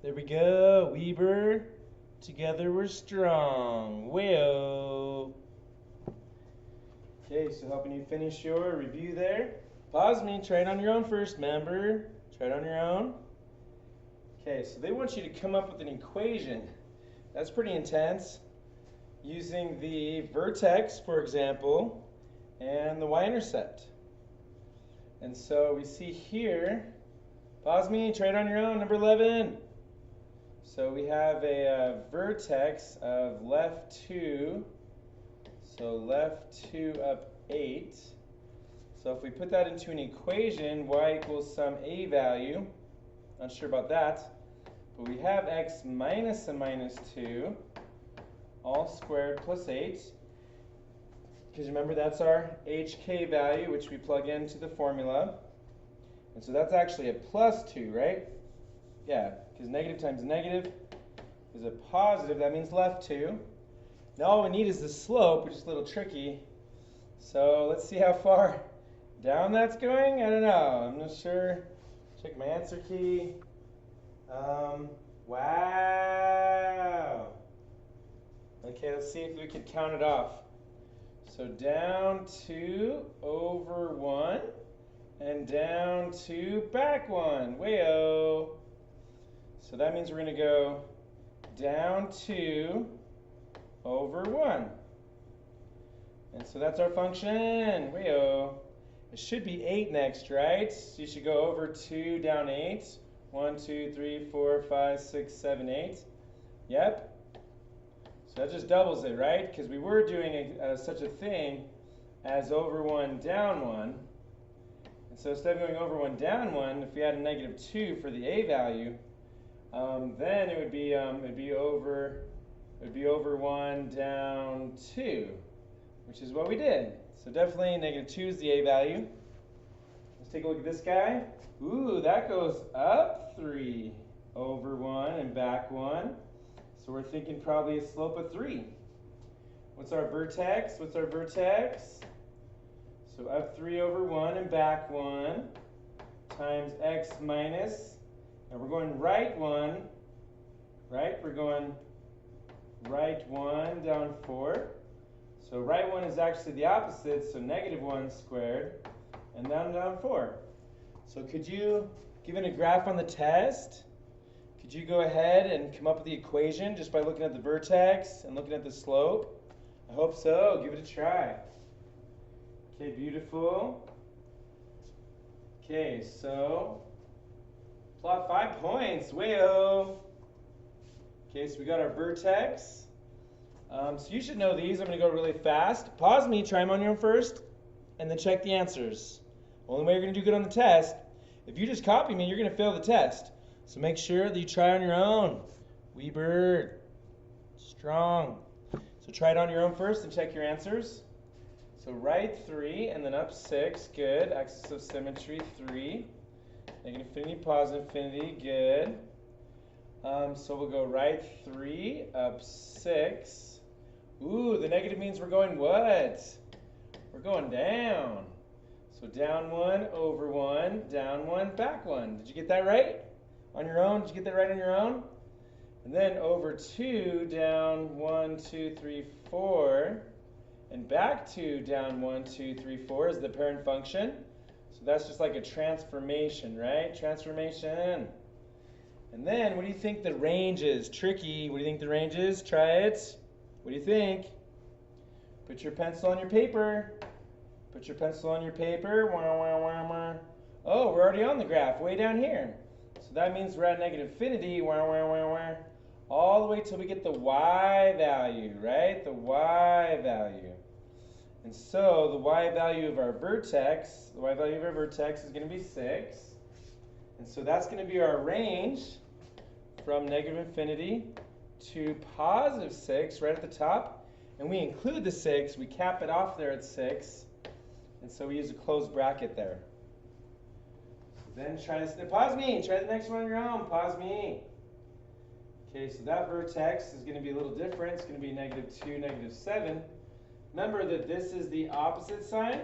There we go, Weber. Together we're strong. Whoa. Okay, so helping you finish your review there. Pause me, try it on your own first, remember? Try it on your own. Okay, so they want you to come up with an equation. That's pretty intense. Using the vertex, for example, and the y-intercept. And so we see here, pause me, try it on your own, number 11. So we have a vertex of left 2, so left 2 up 8. So if we put that into an equation, y equals some a value, not sure about that, but we have x minus a minus 2, all squared plus 8. Because remember, that's our hk value, which we plug into the formula. And so that's actually a plus 2, right? Yeah, because negative times negative is a positive. That means left 2. Now all we need is the slope, which is a little tricky. So let's see how far down that's going. I don't know. I'm not sure. Check my answer key. Wow. Okay, let's see if we can count it off. So down 2 over 1 and down 2 back 1. Way-o. So that means we're going to go down 2 over 1. And so that's our function. Way-o. It should be 8 next, right? So you should go over 2 down 8. 1, 2, 3, 4, 5, 6, 7, 8. Yep. So that just doubles it, right? Because we were doing such a thing as over 1 down 1. And so instead of going over 1 down 1, if we had a negative 2 for the a value, then it would be over 1 down 2, which is what we did. So definitely negative 2 is the a value. Let's take a look at this guy. Ooh, that goes up 3 over 1 and back 1. So we're thinking probably a slope of 3. What's our vertex? What's our vertex? So up 3 over 1 and back 1 times x minus, and we're going right 1, right? We're going right 1 down 4. So right 1 is actually the opposite, so negative 1 squared, and down 4. So could you, given a graph on the test, could you go ahead and come up with the equation just by looking at the vertex and looking at the slope? I hope so. Give it a try. Okay, beautiful. Okay, so plot 5 points. Way-o. Okay, so we got our vertex. So you should know these. I'm going to go really fast. Pause me, try them on your own first, and then check the answers. Only way you're going to do good on the test. If you just copy me, you're going to fail the test. So make sure that you try on your own. Weber, strong. So try it on your own first and check your answers. So right 3 and then up 6, good. Axis of symmetry 3. Negative infinity, positive infinity, good. So we'll go right 3, up 6. Ooh, the negative means we're going what? We're going down. So down 1, over 1, down 1, back 1. Did you get that right? On your own? Did you get that right on your own? And then over 2, down 1, 2, 3, 4. And back 2, down 1, 2, 3, 4 is the parent function. So that's just like a transformation, right? Transformation. And then what do you think the range is? Tricky. What do you think the range is? Try it. What do you think? Put your pencil on your paper. Put your pencil on your paper. Oh, we're already on the graph, way down here. So that means we're at negative infinity, all the way till we get the y value, right? The y value. And so the y value of our vertex, is going to be 6. And so that's going to be our range from negative infinity to positive 6 right at the top. And we include the 6, we cap it off there at 6. And so we use a closed bracket there. Then try this. Pause me. Try the next one on your own. Pause me. Okay, so that vertex is going to be a little different. It's going to be negative 2, negative 7. Remember that this is the opposite sign.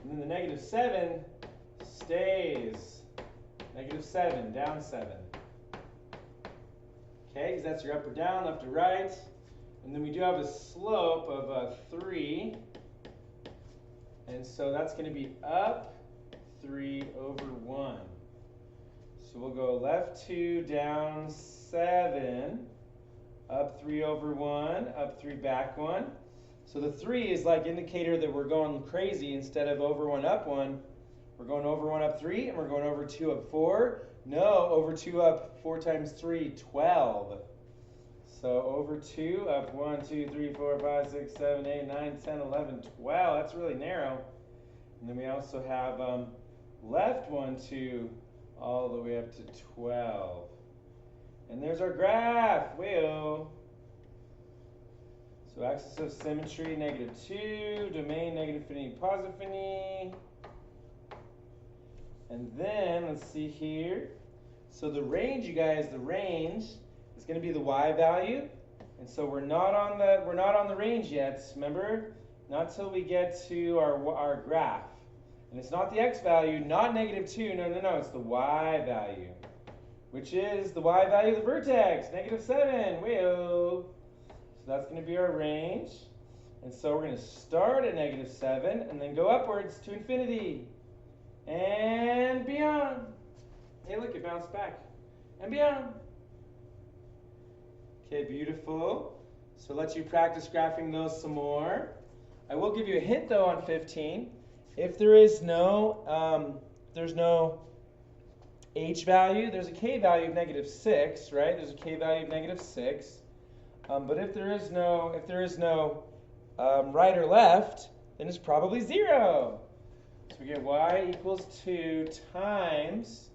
And then the negative 7 stays -7, down 7. Okay, because that's your up or down, left or right. And then we do have a slope of 3. And so that's going to be up 3 over 1. So we'll go left 2, down 7, up 3 over 1, up 3, back 1. So the 3 is like indicator that we're going crazy. Instead of over 1, up 1, we're going over 1, up 3, and we're going over 2, up 4. No, over 2, up 4 times 3, 12. So over 2, up 1, 2, 3, 4, 5, 6, 7, 8, 9, 10, 11, 12. That's really narrow. And then we also have left 1, 2, all the way up to 12. And there's our graph. Whoa. So axis of symmetry, -2, domain, negative infinity, positive infinity. And then, let's see here. So the range, you guys, the range is going to be the y value. And so we're not on the range yet, remember? Not until we get to our graph. And it's not the x value, not -2, no, it's the y value. Which is the y value of the vertex, -7, whoa. So that's going to be our range. And so we're going to start at -7 and then go upwards to infinity. And beyond. Hey, look, it bounced back. And beyond. Okay, beautiful. So let you practice graphing those some more. I will give you a hint, though, on 15. If there is there's no h value, there's a k value of -6, right? There's a k value of -6. But if there is no right or left, then it's probably 0. So we get y equals 2 times,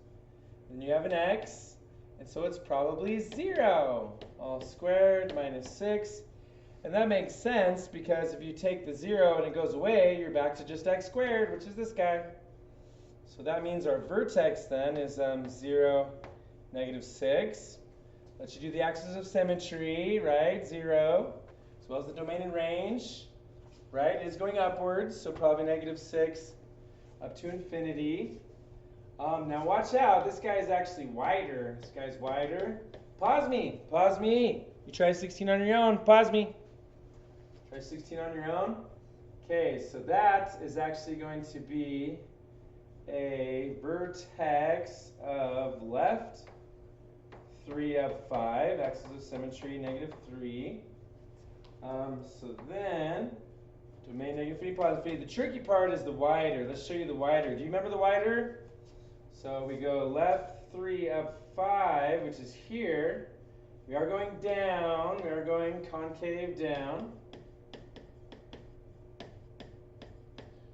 and you have an x, and so it's probably 0. All squared minus 6. And that makes sense because if you take the 0 and it goes away, you're back to just x squared, which is this guy. So that means our vertex then is 0, -6. Let's you do the axis of symmetry, right? 0, as well as the domain and range, right? It's going upwards, so probably -6 up to infinity. Now watch out, this guy is actually wider. This guy's wider. Pause me, pause me. You try 16 on your own, pause me. Try 16 on your own. Okay, so that is actually going to be a vertex of left 3 up 5, axis of symmetry -3. So then, domain -3, +3. The tricky part is the wider. Let's show you the wider. Do you remember the wider? So we go left 3 up 5, which is here. We are going down. We are going concave down.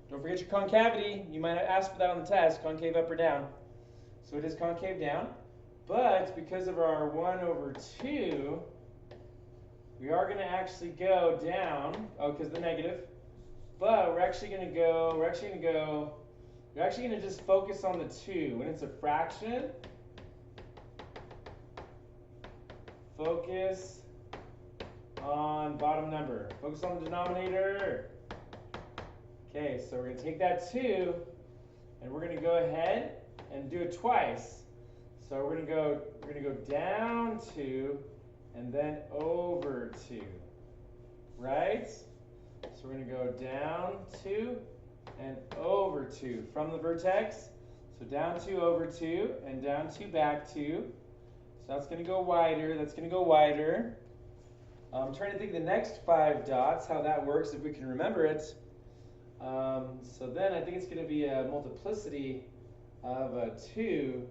Don't forget your concavity. You might ask for that on the test, concave up or down. So it is concave down. But because of our 1/2, we are going to actually go down. Oh, because the negative. But we're actually going to just focus on the 2. When it's a fraction, focus on bottom number. Focus on the denominator. Okay, so we're going to take that 2, and we're going to go ahead and do it twice. So we're going to go down 2 and then over 2, right? So we're going to go down 2 and over 2 from the vertex. So down 2, over 2, and down 2, back 2. So that's going to go wider. That's going to go wider. I'm trying to think of the next 5 dots, how that works, if we can remember it. So then I think it's going to be a multiplicity of 2.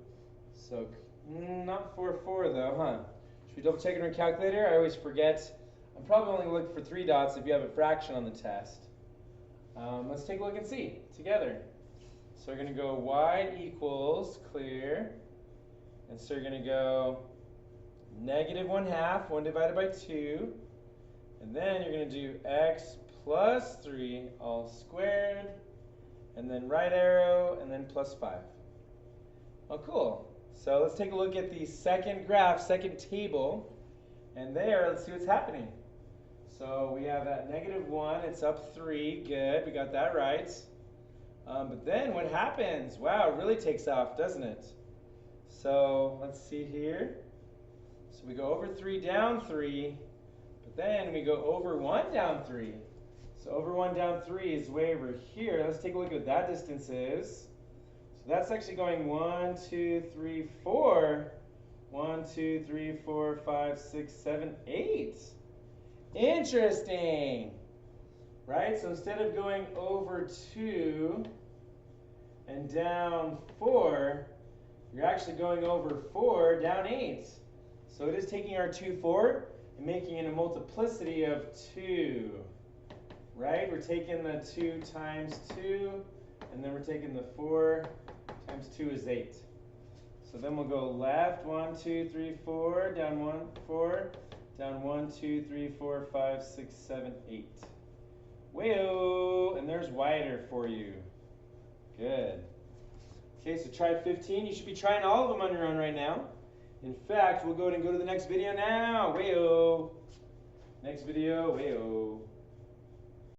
So not 4, 4 though, huh? Should we double check it on our calculator? I always forget. I'm probably only looking for 3 dots if you have a fraction on the test. Let's take a look and see together. So we're going to go y equals clear. And so you're going to go -1/2, 1 divided by 2. And then you're going to do x plus 3 all squared. And then right arrow, and then +5. Oh, cool. So let's take a look at the second graph, second table. And there, let's see what's happening. So we have that -1, it's up 3, good, we got that right. But then what happens? Wow, it really takes off, doesn't it? So let's see here. So we go over 3, down 3, but then we go over 1, down 3. So over 1, down 3 is way over here. Let's take a look at what that distance is. So that's actually going 1, 2, 3, 4. 1, 2, 3, 4, 5, 6, 7, 8. Interesting. Right? So instead of going over 2 and down 4, you're actually going over 4, down 8. So it is taking our 2, 4 and making it a multiplicity of 2. Right? We're taking the 2 times 2, and then we're taking the 4 times 2 is 8. So then we'll go left, 1, 2, 3, 4, down 1, 4, down 1, 2, 3, 4, 5, 6, 7, 8. Way-o! And there's wider for you. Good. Okay, so try 15. You should be trying all of them on your own right now. In fact, we'll go ahead and go to the next video now. Way-o! Next video, way-o!